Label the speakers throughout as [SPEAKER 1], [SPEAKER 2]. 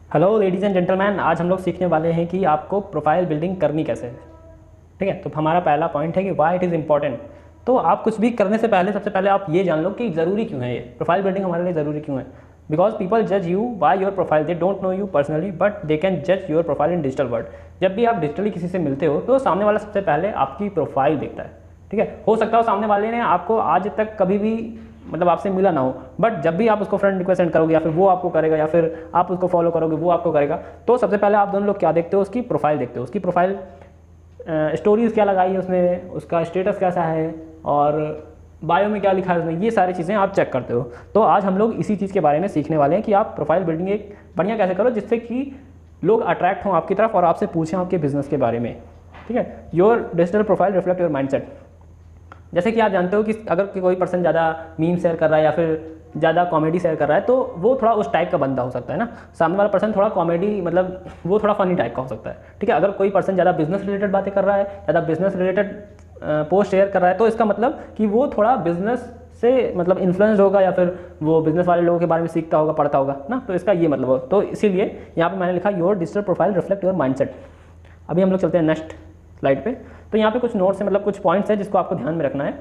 [SPEAKER 1] Hello ladies and gentleman, आज हम लोग सीखने वाले हैं कि आपको प्रोफाइल बिल्डिंग करनी कैसे है। ठीक है, तो हमारा पहला पॉइंट है कि वाई इट इज़ इंपॉर्टेंट। तो आप कुछ भी करने से पहले सबसे पहले आप ये जान लो कि ज़रूरी क्यों है, ये प्रोफाइल बिल्डिंग हमारे लिए ज़रूरी क्यों है। बिकॉज पीपल जज you by your profile, they don't know you personally but they can जज your profile in digital world. जब भी आप डिजिटली किसी से मिलते हो तो सामने वाला सबसे पहले आपकी प्रोफाइल देखता है। ठीक है, हो सकता हो सामने वाले ने आपको आज तक कभी भी मतलब आपसे मिला ना हो, बट जब भी आप उसको फ्रेंड रिक्वेस्ट सेंड करोगे या फिर वो आपको करेगा या फिर आप उसको फॉलो करोगे वो आपको करेगा, तो सबसे पहले आप दोनों लोग क्या देखते हो, उसकी प्रोफाइल देखते हो। उसकी प्रोफाइल स्टोरीज क्या लगाई है उसने, उसका स्टेटस कैसा है और बायो में क्या लिखा है उसने, ये सारी चीज़ें आप चेक करते हो। तो आज हम लोग इसी चीज़ के बारे में सीखने वाले हैं कि आप प्रोफाइल बिल्डिंग एक बढ़िया कैसे करो जिससे कि लोग अट्रैक्ट हों आपकी तरफ और आपसे पूछें आपके बिजनेस के बारे में। ठीक है, your digital profile reflect your mindset. जैसे कि आप जानते हो कि अगर कोई पर्सन ज़्यादा मीम शेयर कर रहा है या फिर ज़्यादा कॉमेडी शेयर कर रहा है तो वो थोड़ा उस टाइप का बंदा हो सकता है ना। सामने वाला पर्सन थोड़ा कॉमेडी मतलब वो थोड़ा फनी टाइप का हो सकता है। ठीक है, अगर कोई पर्सन ज़्यादा बिजनेस रिलेटेड बातें कर रहा है, ज़्यादा बिजनेस रिलेटेड पोस्ट शेयर कर रहा है, तो इसका मतलब कि वो थोड़ा बिजनेस से मतलब इन्फ्लुएंस्ड होगा या फिर वो बिजनेस वाले लोगों के बारे में सीखता होगा, पढ़ता होगा ना। तो इसका ये मतलब हो, तो इसीलिए यहाँ पे मैंने लिखा your digital profile reflect your mindset. अभी हम लोग चलते हैं नेक्स्ट स्लाइड पे। तो यहाँ पे कुछ नोट्स है, मतलब कुछ पॉइंट्स है जिसको आपको ध्यान में रखना है।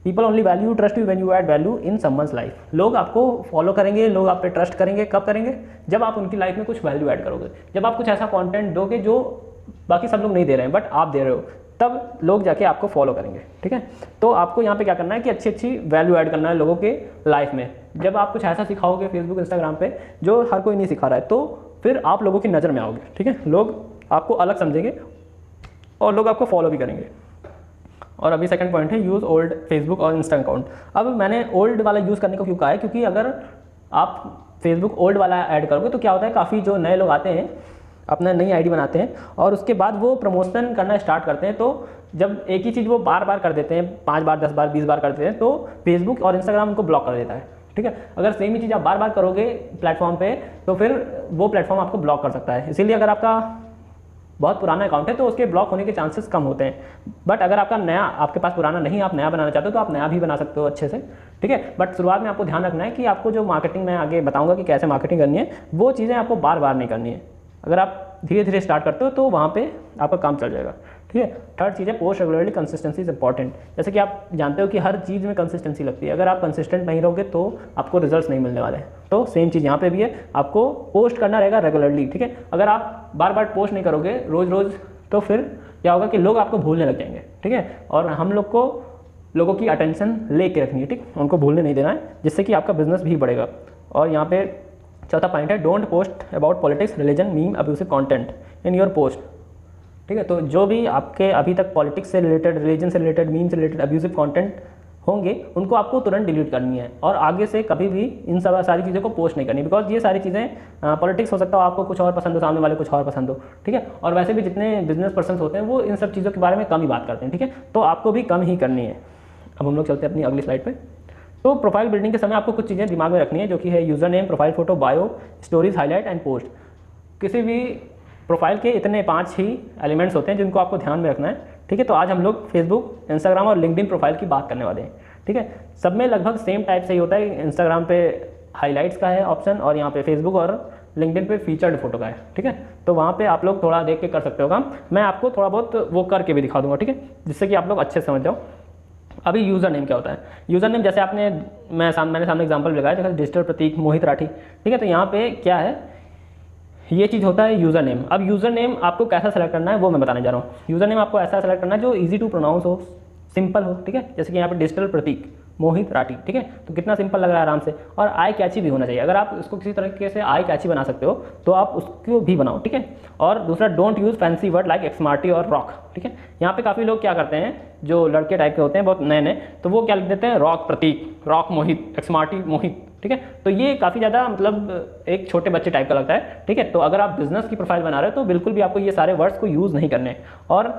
[SPEAKER 1] People only value trust you when you add value in someone's life. लोग आपको फॉलो करेंगे, लोग आप पे ट्रस्ट करेंगे, कब करेंगे? जब आप उनकी लाइफ में कुछ वैल्यू ऐड करोगे, जब आप कुछ ऐसा कंटेंट दोगे जो बाकी सब लोग नहीं दे रहे हैं बट आप दे रहे हो, तब लोग जाके आपको फॉलो करेंगे। ठीक है, तो आपको यहाँ पे क्या करना है कि अच्छी अच्छी वैल्यू ऐड करना है लोगों के लाइफ में। जब आप कुछ ऐसा सिखाओगे फेसबुक इंस्टाग्राम पे जो हर कोई नहीं सिखा रहा है, तो फिर आप लोगों की नज़र में आओगे। ठीक है, लोग आपको अलग समझेंगे और लोग आपको फॉलो भी करेंगे। और अभी सेकंड पॉइंट है यूज़ ओल्ड फेसबुक और इंस्टा अकाउंट। अब मैंने ओल्ड वाला यूज़ करने को क्यों कहा है, क्योंकि अगर आप फेसबुक ओल्ड वाला ऐड करोगे तो क्या होता है, काफ़ी जो नए लोग आते हैं अपना नई आईडी बनाते हैं और उसके बाद वो प्रमोशन करना स्टार्ट करते हैं। तो जब एक ही चीज़ वो बार बार कर देते हैं, 5 बार 10 बार 20 बार कर देते हैं, तो फेसबुक और इंस्टाग्राम उनको ब्लॉक कर देता है। ठीक है, अगर सेम ही चीज़ आप बार बार करोगे प्लेटफॉर्म पे तो फिर वो प्लेटफॉर्म आपको ब्लॉक कर सकता है। इसीलिए अगर आपका बहुत पुराना अकाउंट है तो उसके ब्लॉक होने के चांसेस कम होते हैं। बट अगर आपका नया, आपके पास पुराना नहीं, आप नया बनाना चाहते हो तो आप नया भी बना सकते हो अच्छे से। ठीक है, बट शुरुआत में आपको ध्यान रखना है कि आपको जो मार्केटिंग मैं आगे बताऊंगा कि कैसे मार्केटिंग करनी है, वो चीज़ें आपको बार बार नहीं करनी है। अगर आप धीरे धीरे स्टार्ट करते हो तो वहाँ पे आपका काम चल जाएगा। ठीक है, थर्ड चीज़ है post regularly, consistency is important. जैसे कि आप जानते हो कि हर चीज़ में कंसिस्टेंसी लगती है। अगर आप कंसिस्टेंट नहीं रहोगे तो आपको रिजल्ट्स नहीं मिलने वाले हैं। तो सेम चीज़ यहाँ पे भी है, आपको पोस्ट करना रहेगा रेगुलरली। ठीक है, अगर आप बार बार पोस्ट नहीं करोगे रोज़ रोज़ तो फिर क्या होगा कि लोग आपको भूलने लग जाएंगे। ठीक है, और हम लोग को लोगों की अटेंशन लेके रखनी है, ठीक, उनको भूलने नहीं देना है, जिससे कि आपका बिजनेस भी बढ़ेगा। और यहाँ पे चौथा पॉइंट है don't post about politics, religion, meme, abusive content in your post. ठीक है, तो जो भी आपके अभी तक पॉलिटिक्स से रिलेटेड, रिलीजन से रिलेटेड, मीम से रिलेटेड अब्यूसिव कंटेंट होंगे उनको आपको तुरंत डिलीट करनी है और आगे से कभी भी इन सब सारी चीज़ों को पोस्ट नहीं करनी। बिकॉज ये सारी चीज़ें पॉलिटिक्स हो सकता हो आपको कुछ और पसंद हो, सामने वाले कुछ और पसंद हो। ठीक है, और वैसे भी जितने बिजनेस पर्सन होते हैं वो इन सब चीज़ों के बारे में कम ही बात करते हैं। ठीक है, तो आपको भी कम ही करनी है। अब हम लोग चलते हैं अपनी अगली स्लाइड पर। तो प्रोफाइल बिल्डिंग के समय आपको कुछ चीज़ें दिमाग में रखनी है, जो कि है user name, profile photo, bio, stories, highlight and post. किसी भी प्रोफाइल के इतने 5 ही एलिमेंट्स होते हैं जिनको आपको ध्यान में रखना है। ठीक है, तो आज हम लोग फेसबुक, इंस्टाग्राम और लिंक्डइन प्रोफाइल की बात करने वाले हैं। ठीक है, सब में लगभग सेम टाइप से ही होता है। इंस्टाग्राम पे हाईलाइट्स का है ऑप्शन और यहाँ पे फेसबुक और लिंक्डइन पे फीचर्ड फोटो का है। ठीक है, तो वहाँ पे आप लोग थोड़ा देख के कर सकते हो काम। मैं आपको थोड़ा बहुत वो करके भी दिखा दूंगा। ठीक है, जिससे कि आप लोग अच्छे से समझ जाओ। अभी यूज़र नेम क्या होता है? यूज़र नेम जैसे मैंने सामने एग्जाम्पल लगाया, जैसे डिजिटल प्रतीक, मोहित राठी। ठीक है, तो यहाँ पे क्या है, ये चीज़ होता है यूज़र नेम। अब यूज़र नेम आपको कैसा सेलेक्ट करना है वो मैं बताने जा रहा हूँ। यूज़र नेम आपको ऐसा सेलेक्ट करना है जो इजी टू प्रोनाउंस हो, सिंपल हो। ठीक है, जैसे कि यहाँ पे डिजिटल प्रतीक, मोहित राठी। ठीक है, तो कितना सिंपल लग रहा है आराम से, और आई कैची भी होना चाहिए। अगर आप इसको किसी तरीके से आई कैची बना सकते हो तो आप उसको भी बनाओ। ठीक है, और दूसरा don't use fancy word like एक्समार्टी और रॉक। ठीक है, यहाँ पे काफ़ी लोग क्या करते हैं, जो लड़के टाइप के होते हैं बहुत नए नए, तो वो क्या लिख देते हैं, रॉक प्रतीक, रॉक मोहित, एक्समार्टी मोहित। ठीक है, तो ये काफ़ी ज़्यादा मतलब एक छोटे बच्चे टाइप का लगता है। ठीक है, तो अगर आप बिजनेस की प्रोफाइल बना रहे हो तो बिल्कुल भी आपको ये सारे वर्ड्स को यूज़ नहीं करने। और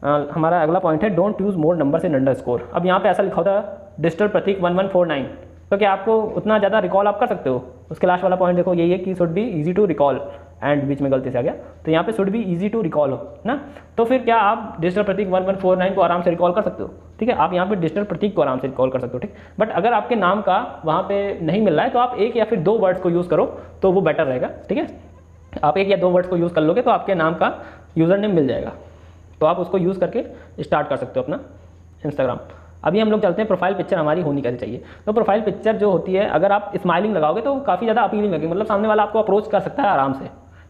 [SPEAKER 1] हमारा अगला पॉइंट है don't use more numbers in underscore. अब यहाँ पे ऐसा लिखा होता है डिजिटल प्रतीक 1149, तो क्या आपको उतना ज़्यादा रिकॉल आप कर सकते हो? उसके लास्ट वाला पॉइंट देखो, यही है कि should be easy to recall, and बीच में गलती से आ गया, तो यहाँ पे should be easy to recall हो ना। तो फिर क्या आप डिजिटल प्रतीक 1149 को आराम से रिकॉल कर सकते हो? ठीक है, आप यहाँ पे डिजिटल प्रतीक को आराम से रिकॉल कर सकते हो। ठीक, बट अगर आपके नाम का वहाँ पे नहीं मिल रहा है तो आप एक या फिर 2 वर्ड्स को यूज़ करो तो वो बेटर रहेगा। ठीक है, आप एक या दो वर्ड्स को यूज़ कर लोगे तो आपके नाम का यूज़र नेम मिल जाएगा, तो आप उसको यूज़ करके स्टार्ट कर सकते हो अपना इंस्टाग्राम। अभी हम लोग चलते हैं प्रोफाइल पिक्चर हमारी होनी कैसे चाहिए। तो प्रोफाइल पिक्चर जो होती है, अगर आप स्माइलिंग लगाओगे तो काफ़ी ज़्यादा अपीलिंग लगेगी, मतलब सामने वाला आपको अप्रोच कर सकता है आराम से,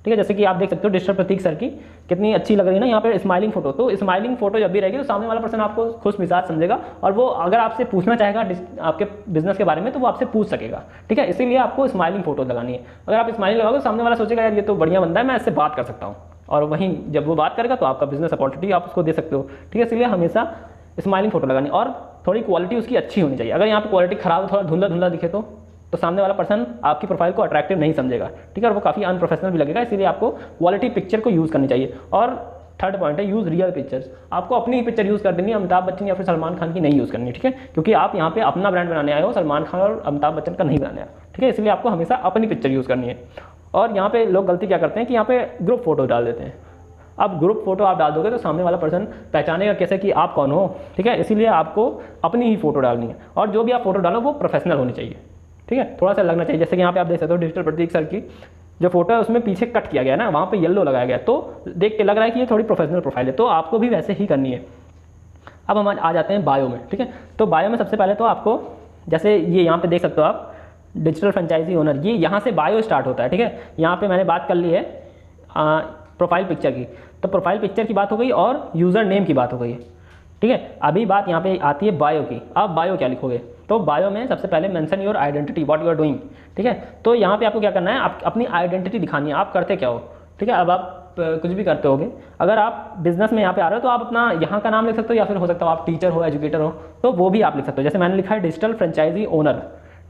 [SPEAKER 1] ठीक है। जैसे कि आप देख सकते हो डिजिटल प्रतीक सर की कितनी अच्छी लग रही है ना यहाँ पे स्माइलिंग फोटो। तो स्माइलिंग फोटो जब भी रहेगी तो सामने वाला पर्सन आपको खुश मिजाज समझेगा, और वो अगर आपसे पूछना चाहेगा आपके बिजनेस के बारे में तो वो आपसे पूछ सकेगा, ठीक है। इसीलिए आपको स्माइलिंग फोटो लगानी है। अगर आप स्माइलिंग लगाओगे तो सामने वाला सोचेगा यार ये तो बढ़िया बंदा है, मैं इससे बात कर सकता हूँ, और वहीं जब वो बात करेगा तो आपका बिजनेस अपॉर्चुनिटी आप उसको दे सकते हो, ठीक है। इसलिए हमेशा स्माइलिंग फोटो लगानी, और थोड़ी क्वालिटी उसकी अच्छी होनी चाहिए। अगर यहाँ पे क्वालिटी खराब, थोड़ा धुंधला धुंधला दिखे तो सामने वाला पर्सन आपकी प्रोफाइल को अट्रैक्टिव नहीं समझेगा, ठीक है, और वो काफ़ी अनप्रोफेशनल भी लगेगा। इसीलिए आपको क्वालिटी पिक्चर को यूज़ करनी चाहिए। और थर्ड पॉइंट है यूज़ रियल पिक्चर्स। आपको अपनी ही पिक्चर यूज़ कर देनी है, अमिताभ बच्चन या फिर सलमान खान की नहीं यूज़ करनी, ठीक है, क्योंकि आप यहाँ पे अपना ब्रांड बनाने आए हो, सलमान खान और अमिताभ बच्चन का नहीं बनाने आए, ठीक है। इसलिए आपको हमेशा अपनी पिक्चर यूज़ करनी है। और यहाँ पे लोग गलती क्या करते हैं कि यहाँ पे ग्रुप फोटो डाल देते हैं। अब ग्रुप फोटो आप डाल दोगे तो सामने वाला पर्सन पहचानेगा कैसे कि आप कौन हो, ठीक है। इसीलिए आपको अपनी ही फोटो डालनी है, और जो भी आप फोटो डालो वो प्रोफेशनल होनी चाहिए, ठीक है, थोड़ा सा लगना चाहिए। जैसे कि यहाँ पे आप देख सकते हो डिजिटल प्रतीक सर की जो फोटो है उसमें पीछे कट किया गया है ना, वहाँ पे येलो लगाया गया, तो देख के लग रहा है कि ये थोड़ी प्रोफेशनल प्रोफाइल है, तो आपको भी वैसे ही करनी है। अब हम आ जाते हैं बायो में, ठीक है। तो बायो में सबसे पहले तो आपको, जैसे ये यहाँ पे देख सकते हो आप, डिजिटल फ्रेंचाइजी ओनर, ये यहाँ से बायो स्टार्ट होता है, ठीक है। यहाँ पे मैंने बात कर ली है प्रोफाइल पिक्चर की, तो प्रोफाइल पिक्चर की बात हो गई और यूज़र नेम की बात हो गई, ठीक है। अभी बात यहाँ पे आती है बायो की। आप बायो क्या लिखोगे, तो बायो में सबसे पहले mention your identity, what you are doing, ठीक है। तो यहाँ पे आपको क्या करना है, आप अपनी आइडेंटिटी दिखानी है, आप करते क्या हो, ठीक है। अब आप कुछ भी करते होगे, अगर आप बिजनेस में यहाँ पे आ रहे हो तो आप अपना यहाँ का नाम लिख सकते हो, या फिर हो सकता हो आप टीचर हो, एजुकेटर हो, तो वो भी आप लिख सकते हो। जैसे मैंने लिखा है डिजिटल फ्रेंचाइजी ओनर,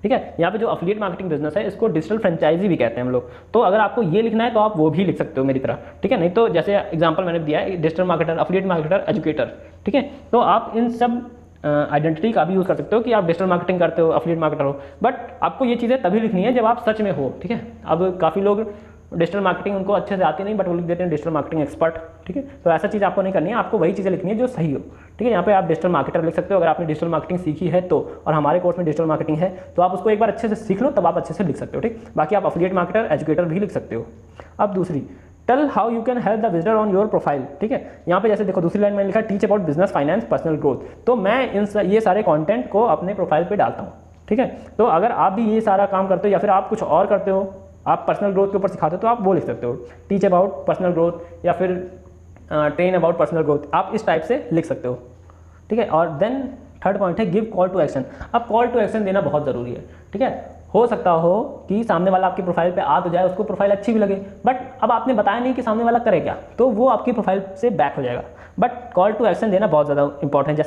[SPEAKER 1] ठीक है। यहाँ पे जो अफिलिएट मार्केटिंग बिजनेस है इसको डिजिटल फ्रेंचाइजी भी कहते हैं हम लोग। तो अगर आपको ये लिखना है तो आप वो भी लिख सकते हो मेरी तरह, ठीक है। नहीं तो जैसे एग्जांपल मैंने दिया है digital marketer, affiliate marketer, educator, ठीक है। तो आप इन सब आइडेंटिटी का भी यूज़ कर सकते हो कि आप डिजिटल मार्केटिंग करते हो, अफिलिएट मार्केटर हो, बट आपको ये चीज़ें तभी लिखनी है जब आप सच में हो, ठीक है। अब काफ़ी लोग डिजिटल मार्केटिंग उनको अच्छे से आती नहीं, बट वो लिख देते हैं डिजिटल मार्केटिंग एक्सपर्ट, ठीक है। तो ऐसा चीज़ आपको नहीं करनी है, आपको वही चीज़ें लिखनी है जो सही हो, ठीक है। यहाँ पे आप डिजिटल मार्केटर लिख सकते हो अगर आपने डिजिटल मार्केटिंग सीखी है तो, और हमारे कोर्स में डिजिटल मार्केटिंग है तो आप उसको एक बार अच्छे से सीख लो तब आप अच्छे से लिख सकते हो, ठीक। बाकी आप अफिलिएट मार्केटर, एजुकेटर भी लिख सकते हो। अब दूसरी, tell how you can help the visitor on your profile, ठीक है। यहाँ पे जैसे देखो दूसरी लाइन में लिखा teach about business, finance, personal growth, तो मैं ये सारे कंटेंट को अपने प्रोफाइल पे डालता हूँ, ठीक है। तो अगर आप भी ये सारा काम करते हो या फिर आप कुछ और करते हो, आप पर्सनल ग्रोथ के ऊपर सिखाते हो तो आप वो लिख सकते हो, टीच अबाउट पर्सनल ग्रोथ या फिर ट्रेन अबाउट पर्सनल ग्रोथ, आप इस टाइप से लिख सकते हो, ठीक है। और देन थर्ड पॉइंट है गिव कॉल टू एक्शन। अब कॉल टू एक्शन देना बहुत ज़रूरी है, ठीक है। हो सकता हो कि सामने वाला आपकी प्रोफाइल पे आ तो जाए, उसको प्रोफाइल अच्छी भी लगे, बट अब आपने बताया नहीं कि सामने वाला करे क्या, तो वो आपकी प्रोफाइल से बैक हो जाएगा। बट कॉल टू एक्शन देना बहुत ज़्यादा इंपॉर्टेंट है,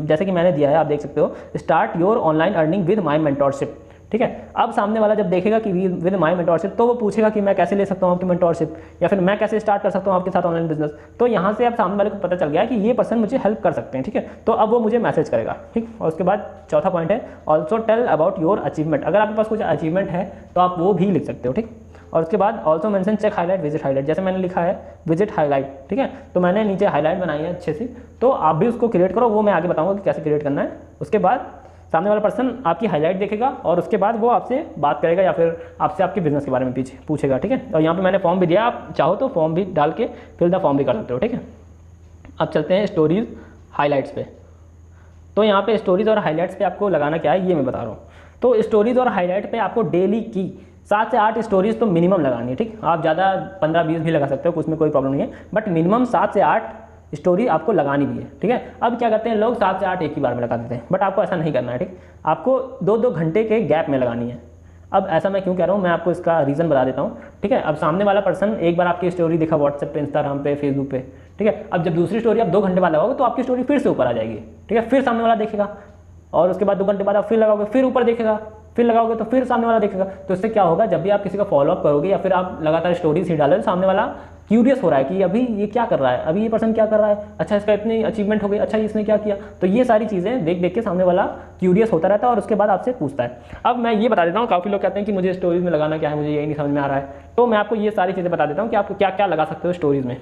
[SPEAKER 1] जैसे कि मैंने दिया है, आप देख सकते हो, start your online earning with my mentorship, ठीक है। अब सामने वाला जब देखेगा कि विद माई मेंटोरशिप तो वो पूछेगा कि मैं कैसे ले सकता हूँ आपकी मेंटोरशिप, या फिर मैं कैसे स्टार्ट कर सकता हूँ आपके साथ ऑनलाइन बिजनेस। तो यहाँ से अब सामने वाले को पता चल गया कि ये पर्सन मुझे हेल्प कर सकते हैं, ठीक है। तो अब वो मुझे मैसेज करेगा, ठीक। और उसके बाद चौथा पॉइंट है also tell about your achievement. अगर आपके पास कुछ अचीवमेंट है तो आप वो भी लिख सकते हो, ठीक। और उसके बाद also mention check highlight, visit highlight, जैसे मैंने लिखा है विजिट हाईलाइट, ठीक है। तो मैंने नीचे हाईलाइट बनाई है अच्छे से, तो आप भी उसको क्रिएट करो, वो मैं आगे बताऊँगा कि कैसे क्रिएट करना है। उसके बाद सामने वाला पर्सन आपकी हाईलाइट देखेगा और उसके बाद वो आपसे बात करेगा या फिर आपसे आपके बिजनेस के बारे में पूछेगा, ठीक है। और यहाँ पे मैंने फॉर्म भी दिया, आप चाहो तो फॉर्म भी डाल के फिल द फॉर्म भी कर सकते हो, ठीक है। अब चलते हैं स्टोरीज हाईलाइट्स पे। तो यहाँ पे स्टोरीज और हाईलाइट्स पे आपको लगाना क्या है ये मैं बता रहा हूँ। तो स्टोरीज और हाईलाइट पे आपको डेली की 7 से 8 स्टोरीज तो मिनिमम लगानी है, ठीक। आप ज़्यादा 15-20 भी लगा सकते हो, उसमें कोई प्रॉब्लम नहीं है, बट मिनिमम 7 से 8 स्टोरी आपको लगानी भी है, ठीक है। अब क्या करते हैं लोग 7 से 8 एक ही बार में लगा देते हैं, बट आपको ऐसा नहीं करना है, ठीक। आपको 2-2 घंटे के गैप में लगानी है। अब ऐसा मैं क्यों कह रहा हूँ, मैं आपको इसका रीज़न बता देता हूँ, ठीक है। अब सामने वाला पर्सन एक बार आपकी स्टोरी देखा व्हाट्सएप पे, इंस्टाग्राम पे, फेसबुक पे, ठीक है। अब जब दूसरी स्टोरी आप 2 घंटे बाद लगाओगे तो आपकी स्टोरी फिर से ऊपर आ जाएगी, ठीक है। फिर सामने वाला देखेगा, और उसके बाद 2 घंटे बाद आप फिर लगाओगे, फिर ऊपर देखेगा, फिर लगाओगे तो फिर सामने वाला देखेगा। तो इससे क्या होगा, जब भी आप किसी का फॉलोअप करोगे या फिर आप लगातार स्टोरीज ही डालोगे, सामने वाला क्यूरियस हो रहा है कि अभी ये क्या कर रहा है, अभी ये पर्सन क्या कर रहा है, अच्छा इसका इतनी अचीवमेंट हो गई, अच्छा इसने क्या किया। तो ये सारी चीज़ें देख देख के सामने वाला क्यूरियस होता रहता है और उसके बाद आपसे पूछता है। अब मैं ये बता देता हूँ, काफ़ी लोग कहते हैं कि मुझे स्टोरीज में लगाना क्या है, मुझे यही नहीं समझ में आ रहा है। तो मैं आपको ये सारी चीज़ें बता देता हूँ कि आप क्या क्या लगा सकते हो स्टोरीज में,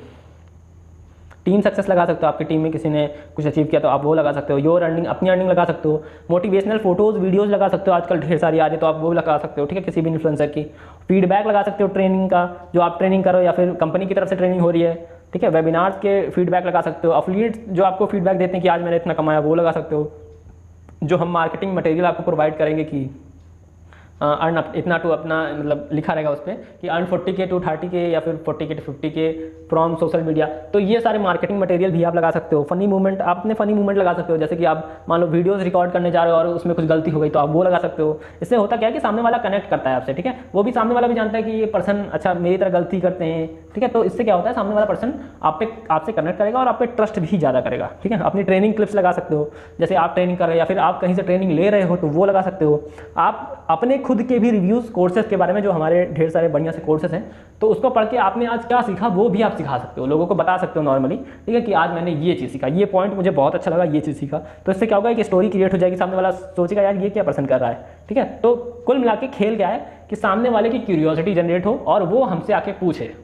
[SPEAKER 1] टीम सक्सेस लगा सकते हो, आपकी टीम में किसी ने कुछ अचीव किया तो आप वो लगा सकते हो। योर अर्निंग, अपनी अर्निंग लगा सकते हो। मोटिवेशनल फोटोज़ वीडियोज़ लगा सकते हो, आजकल ढेर सारी आ रही है तो आप वो लगा सकते हो, ठीक है, किसी भी इन्फ्लुएंसर की। फीडबैक लगा सकते हो ट्रेनिंग का, जो आप ट्रेनिंग करो या फिर कंपनी की तरफ से ट्रेनिंग हो रही है, ठीक है। वेबिनार्स के फीडबैक लगा सकते हो। अफिलिएट्स जो आपको फीडबैक देते हैं कि आज मैंने इतना कमाया, वो लगा सकते हो। जो हम मार्केटिंग मटेरियल आपको प्रोवाइड करेंगे कि अर्न इतना टू अपना, मतलब लिखा रहेगा उस पर कि अर्न 40K to 30K या फिर 40K to 50K from social media. तो ये सारे मार्केटिंग मटेरियल भी आप लगा सकते हो। फनी मूवमेंट, आप अपने फनी मूवमेंट लगा सकते हो, जैसे कि आप मान लो वीडियोस रिकॉर्ड करने जा रहे हो और उसमें कुछ गलती हो गई तो आप वो लगा सकते हो। इससे होता क्या है कि सामने वाला कनेक्ट करता है आपसे, ठीक है, वो भी सामने वाला भी जानता है कि ये पर्सन अच्छा मेरी तरह गलती करते हैं, ठीक है। तो इससे क्या होता है, सामने वाला पर्सन आपसे कनेक्ट करेगा और आप पे ट्रस्ट भी ज़्यादा करेगा, ठीक है। अपनी ट्रेनिंग क्लिप्स लगा सकते हो, जैसे आप ट्रेनिंग कर रहे हो या फिर आप कहीं से ट्रेनिंग ले रहे हो तो वो लगा सकते हो। आप अपने खुद के भी रिव्यूज़ कोर्सेज के बारे में, जो हमारे ढेर सारे बढ़िया से कोर्सेज हैं, तो उसको पढ़ के आपने आज क्या सीखा वो भी आप सिखा सकते हो, लोगों को बता सकते हो नॉर्मली, ठीक है, कि आज मैंने ये चीज़ सीखा, ये पॉइंट मुझे बहुत अच्छा लगा, ये चीज़ सीखा। तो इससे क्या होगा कि स्टोरी क्रिएट हो जाएगी, सामने वाला सोचेगा यार ये क्या पर्सन कर रहा है, ठीक है। तो कुल मिला के खेल क्या है कि सामने वाले की क्यूरियोसिटी जनरेट हो और वो हमसे आके पूछे।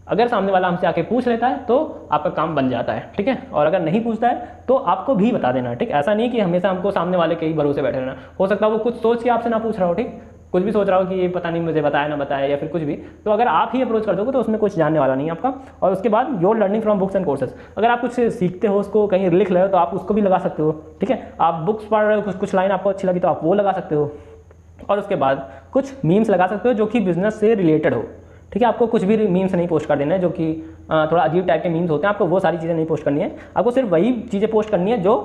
[SPEAKER 1] अगर सामने वाला हमसे आके पूछ लेता है तो आपका काम बन जाता है, ठीक है। और अगर नहीं पूछता है तो आपको भी बता देना, ठीक। ऐसा नहीं कि हमेशा हमको सामने वाले के ही भरोसे बैठे रहना। हो सकता है वो कुछ सोच के आपसे ना पूछ रहा हो, ठीक, कुछ भी सोच रहा हो कि ये पता नहीं मुझे बताया ना बताया या फिर कुछ भी, तो अगर आप ही अप्रोच कर दोगे तो उसमें कुछ जानने वाला नहीं है आपका। और उसके बाद your learning from books and courses, अगर आप कुछ सीखते हो उसको कहीं लिख रहे हो तो आप उसको भी लगा सकते हो, ठीक है। आप बुक्स पढ़ रहे हो, कुछ लाइन आपको अच्छी लगी तो आप वो लगा सकते हो। और उसके बाद कुछ मीम्स लगा सकते हो जो कि बिजनेस से रिलेटेड हो, ठीक है। आपको कुछ भी मीम्स नहीं पोस्ट कर देना है जो कि थोड़ा अजीब टाइप के मीम्स होते हैं, आपको वो सारी चीज़ें नहीं पोस्ट करनी है। आपको सिर्फ वही चीज़ें पोस्ट करनी है जो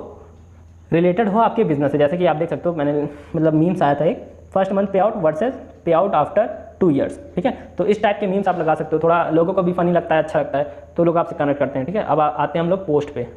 [SPEAKER 1] रिलेटेड हो आपके बिजनेस से। जैसे कि आप देख सकते हो, मैंने मतलब मीम्स आया था एक, फर्स्ट मंथ पे आउट वर्सेज पे आउट आफ्टर 2 years, ठीक है। तो इस टाइप के मीम्स आप लगा सकते हो, थोड़ा लोगों को भी फनी लगता है, अच्छा लगता है, तो लोग आपसे कनेक्ट करते हैं, ठीक है। अब आते हैं हम लोग पोस्ट पे।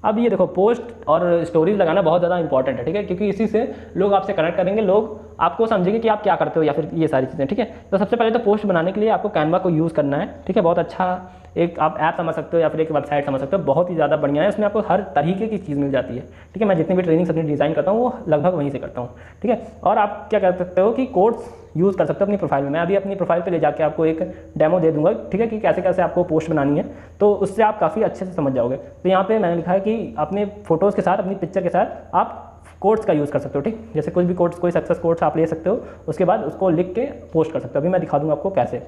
[SPEAKER 1] अब ये देखो, पोस्ट और स्टोरीज लगाना बहुत ज़्यादा इंपॉर्टेंट है, ठीक है, क्योंकि इसी से लोग आपसे कनेक्ट करेंगे, लोग आपको समझेंगे कि आप क्या करते हो या फिर ये सारी चीज़ें, ठीक है। तो सबसे पहले तो पोस्ट बनाने के लिए आपको कैनवा को यूज़ करना है, ठीक है। बहुत अच्छा एक आप ऐप समझ सकते हो या फिर एक वेबसाइट समझ सकते हो, बहुत ही ज़्यादा बढ़िया है। इसमें आपको हर तरीके की चीज़ मिल जाती है, ठीक है। मैं जितनी भी ट्रेनिंग्स अपनी डिज़ाइन करता हूँ वो लगभग वहीं से करता हूँ, ठीक है। और आप क्या कर सकते हो कि कोड्स यूज़ कर सकते हो अपनी प्रोफाइल में। मैं अभी अपनी प्रोफाइल पे ले जाके आपको एक डेमो दे दूंगा, ठीक है, कि कैसे कैसे आपको पोस्ट बनानी है, तो उससे आप काफ़ी अच्छे से समझ जाओगे। तो यहाँ पे मैंने लिखा है कि अपने फोटोज़ के साथ, अपनी पिक्चर के साथ आप कोड्स का यूज़ कर सकते हो, ठीक। जैसे कुछ भी कोड्स, कोई सक्सेस कोड्स आप ले सकते हो, उसके बाद उसको लिख के पोस्ट कर सकते हो। अभी मैं दिखा दूँगा आपको कैसे।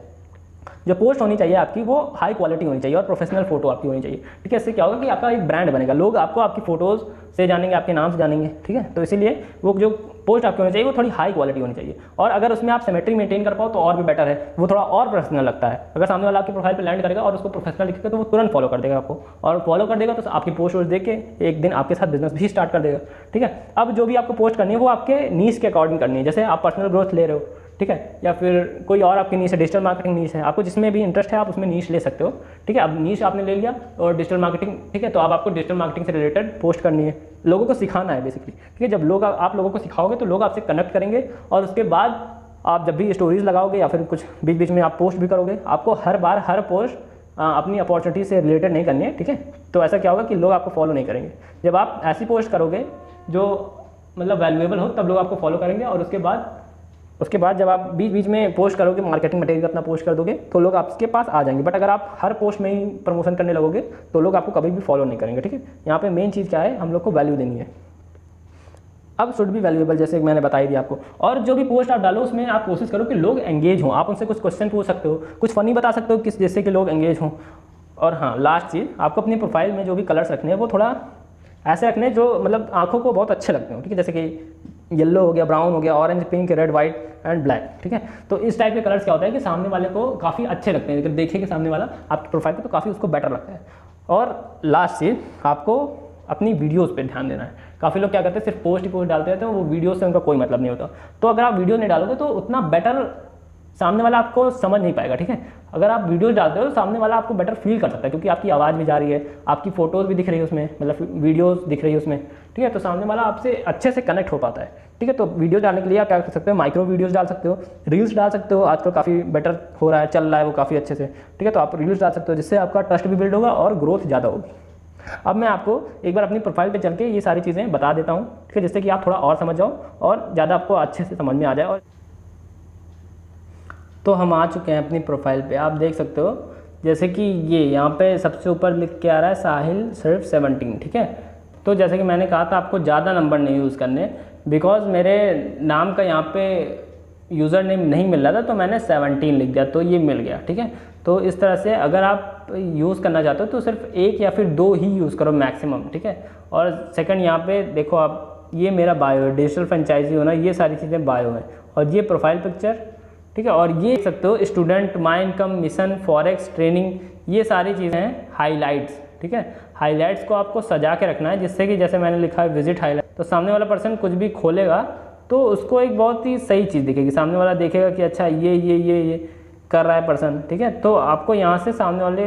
[SPEAKER 1] जो पोस्ट होनी चाहिए आपकी वो हाई क्वालिटी होनी चाहिए और प्रोफेशनल फोटो आपकी होनी चाहिए, ठीक है। इससे क्या होगा कि आपका एक ब्रांड बनेगा, लोग आपको आपकी फ़ोटोज़ से जानेंगे, आपके नाम से जानेंगे, ठीक है। तो इसीलिए वो जो पोस्ट आपकी होनी चाहिए वो थोड़ी हाई क्वालिटी होनी चाहिए। और अगर उसमें आप सिमेट्री मेंटेन कर पाओ तो और भी बेटर है, वो थोड़ा और प्रोफेशनल लगता है। अगर सामने वाला आपकी प्रोफाइल पे लैंड करेगा और उसको प्रोफेशनल लिखेगा तो वो तुरंत फॉलो कर देगा आपको, और फॉलो कर देगा तो आपकी पोस्ट देख के एक दिन आपके साथ बिजनेस भी स्टार्ट कर देगा, ठीक है। अब जो भी आपको पोस्ट करनी है वो आपके नीश के अकॉर्डिंग करनी है। जैसे आप पर्सनल ग्रोथ ले रहे हो, ठीक है, या फिर कोई और आपकी नीश है, डिजिटल मार्केटिंग नीश है, आपको जिसमें भी इंटरेस्ट है आप उसमें नीश ले सकते हो, ठीक है। अब नीश आपने ले लिया और डिजिटल मार्केटिंग, ठीक है, तो अब आपको डिजिटल मार्केटिंग से रिलेटेड पोस्ट करनी है, लोगों को सिखाना है बेसिकली, ठीक है। जब लोग आप लोगों को सिखाओगे तो लोग आपसे कनेक्ट करेंगे, और उसके बाद आप जब भी स्टोरीज लगाओगे या फिर कुछ बीच बीच में आप पोस्ट भी करोगे, आपको हर बार हर पोस्ट अपनी अपॉर्चुनिटी से रिलेटेड नहीं करनी है, ठीक है। तो ऐसा क्या होगा कि लोग आपको फॉलो नहीं करेंगे। जब आप ऐसी पोस्ट करोगे जो मतलब वैल्यूएबल हो तब लोग आपको फॉलो करेंगे, और उसके बाद जब आप बीच बीच में पोस्ट करोगे, मार्केटिंग मटेरियल अपना पोस्ट कर दोगे तो लोग आपके पास आ जाएंगे। बट अगर आप हर पोस्ट में ही प्रमोशन करने लगोगे तो लोग आपको कभी भी फॉलो नहीं करेंगे, ठीक है। यहाँ पे मेन चीज़ क्या है, हम लोग को वैल्यू देनी है। अब शुड बी वैल्यूएबल, जैसे मैंने बताई दी आपको। और जो भी पोस्ट आप डालो उसमें आप कोशिश करो कि लोग एंगेज हों, आप उनसे कुछ क्वेश्चन पूछ सकते हो, कुछ फनी बता सकते हो किस जिससे कि लोग एंगेज हों। और हाँ, लास्ट चीज़, आपको अपनी प्रोफाइल में जो भी कलर्स रखने हैं वो थोड़ा ऐसे रखने जो मतलब आंखों को बहुत अच्छे लगते हो, ठीक है। जैसे कि येलो हो गया, ब्राउन हो गया, orange, pink, red, white and black, ठीक है। तो इस टाइप के कलर्स क्या होता है कि सामने वाले को काफ़ी अच्छे लगते हैं, अगर देखेंगे सामने वाला आपकी प्रोफाइल पे तो काफ़ी उसको बेटर लगता है। और लास्ट चीज़, आपको अपनी वीडियोस पे ध्यान देना है। काफ़ी लोग क्या करते हैं, सिर्फ पोस्ट ही पोस्ट डालते रहते हैं, वो वीडियो से उनका कोई मतलब नहीं होता। तो अगर आप वीडियो नहीं डालोगे तो उतना बेटर सामने वाला आपको समझ नहीं पाएगा, ठीक है। अगर आप वीडियोस डालते हो तो सामने वाला आपको बेटर फील कर सकता है, क्योंकि आपकी आवाज़ भी जा रही है, आपकी फोटोज़ भी दिख रही है उसमें, मतलब वीडियोस दिख रही है उसमें, ठीक है। तो सामने वाला आपसे अच्छे से कनेक्ट हो पाता है, ठीक है। तो वीडियो डालने के लिए आप क्या कर सकते हो, माइक्रो वीडियोस डाल सकते हो, रील्स डाल सकते हो, आजकल काफ़ी बेटर हो रहा है, चल रहा है वो काफ़ी अच्छे से, ठीक है। तो आप रील्स डाल सकते हो, जिससे आपका ट्रस्ट भी बिल्ड होगा और ग्रोथ ज़्यादा होगी। अब मैं आपको एक बार अपनी प्रोफाइल पे चल के ये सारी चीज़ें बता देता हूँ, ठीक है, जिससे कि आप थोड़ा और समझ जाओ और ज़्यादा आपको अच्छे से समझ में आ जाए। और तो हम आ चुके हैं अपनी प्रोफाइल पे, आप देख सकते हो जैसे कि ये यहाँ पे सबसे ऊपर लिख के आ रहा है साहिल सिर्फ 17, ठीक है। तो जैसे कि मैंने कहा था आपको ज़्यादा नंबर नहीं यूज़ करने, बिकॉज मेरे नाम का यहाँ पे यूज़र नेम नहीं मिल रहा था तो मैंने 17 लिख दिया, तो ये मिल गया, ठीक है। तो इस तरह से अगर आप यूज़ करना चाहते हो तो सिर्फ एक या फिर 2 ही यूज़ करो मैक्सिमम, ठीक है। और सेकंड यहाँ पे देखो आप, ये मेरा बायो है, डिजिटल फ्रेंचाइजी होना, ये सारी चीज़ें बायो है। और ये प्रोफाइल पिक्चर, ठीक है। और ये देख सकते हो student, my income, mission, forex, training, ये सारी चीज़ें हैं हाईलाइट्स, ठीक है। हाईलाइट्स को आपको सजा के रखना है, जिससे कि जैसे मैंने लिखा है विजिट हाईलाइट, तो सामने वाला पर्सन कुछ भी खोलेगा तो उसको एक बहुत ही सही चीज़ दिखेगी, सामने वाला देखेगा कि अच्छा ये कर रहा है पर्सन, ठीक है। तो आपको यहाँ से सामने वाले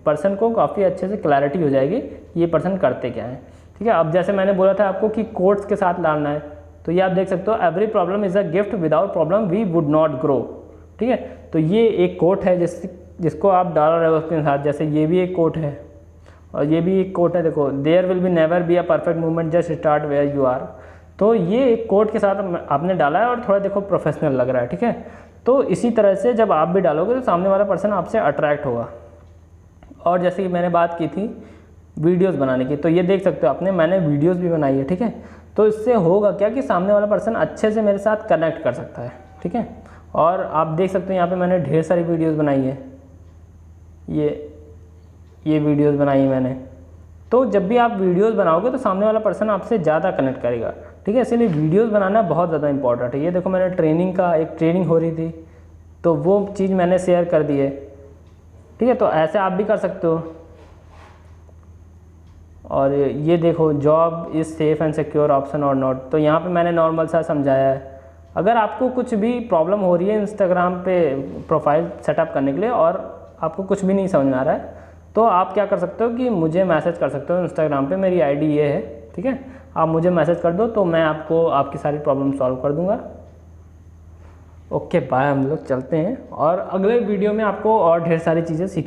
[SPEAKER 1] पर्सन को काफ़ी अच्छे से क्लैरिटी हो जाएगी ये पर्सन करते क्या है, ठीक है। अब जैसे मैंने बोला था आपको कि कोट्स के साथ डालना है, तो ये आप देख सकते हो, every problem is a gift, without problem we would not grow, ठीक है। तो ये एक कोट है जिसको आप डाल रहे हो उसके साथ, जैसे ये भी एक कोट है और ये भी एक कोट है, देखो there will be never be a perfect movement, just start where you are. तो ये एक कोट के साथ आपने डाला है और थोड़ा देखो प्रोफेशनल लग रहा है, ठीक है। तो इसी तरह से जब आप भी डालोगे तो सामने वाला पर्सन आपसे अट्रैक्ट होगा। और जैसे कि मैंने बात की थी वीडियोस बनाने की, तो ये देख सकते हो आपने, मैंने वीडियोस भी बनाई है, ठीक है। तो इससे होगा क्या कि सामने वाला पर्सन अच्छे से मेरे साथ कनेक्ट कर सकता है, ठीक है। और आप देख सकते हो यहाँ पे मैंने ढेर सारी वीडियोस बनाई है, ये वीडियोस बनाई है मैंने। तो जब भी आप वीडियोस बनाओगे तो सामने वाला पर्सन आपसे ज़्यादा कनेक्ट करेगा, ठीक है। इसलिए वीडियोस बनाना बहुत ज़्यादा इंपॉर्टेंट है। ये देखो मैंने एक ट्रेनिंग हो रही थी तो वो चीज़ मैंने शेयर कर दी है, ठीक है। तो ऐसे आप भी कर सकते हो। और ये देखो job is safe and secure option और नॉट, तो यहाँ पे मैंने नॉर्मल सा समझाया है। अगर आपको कुछ भी प्रॉब्लम हो रही है इंस्टाग्राम पे प्रोफाइल सेटअप करने के लिए और आपको कुछ भी नहीं समझ में आ रहा है, तो आप क्या कर सकते हो कि मुझे मैसेज कर सकते हो इंस्टाग्राम पे, मेरी आईडी ये है, ठीक है। आप मुझे मैसेज कर दो तो मैं आपको आपकी सारी प्रॉब्लम सॉल्व कर दूंगा। ओके बाय, हम लोग चलते हैं और अगले वीडियो में आपको और ढेर सारी चीज़ें सीखने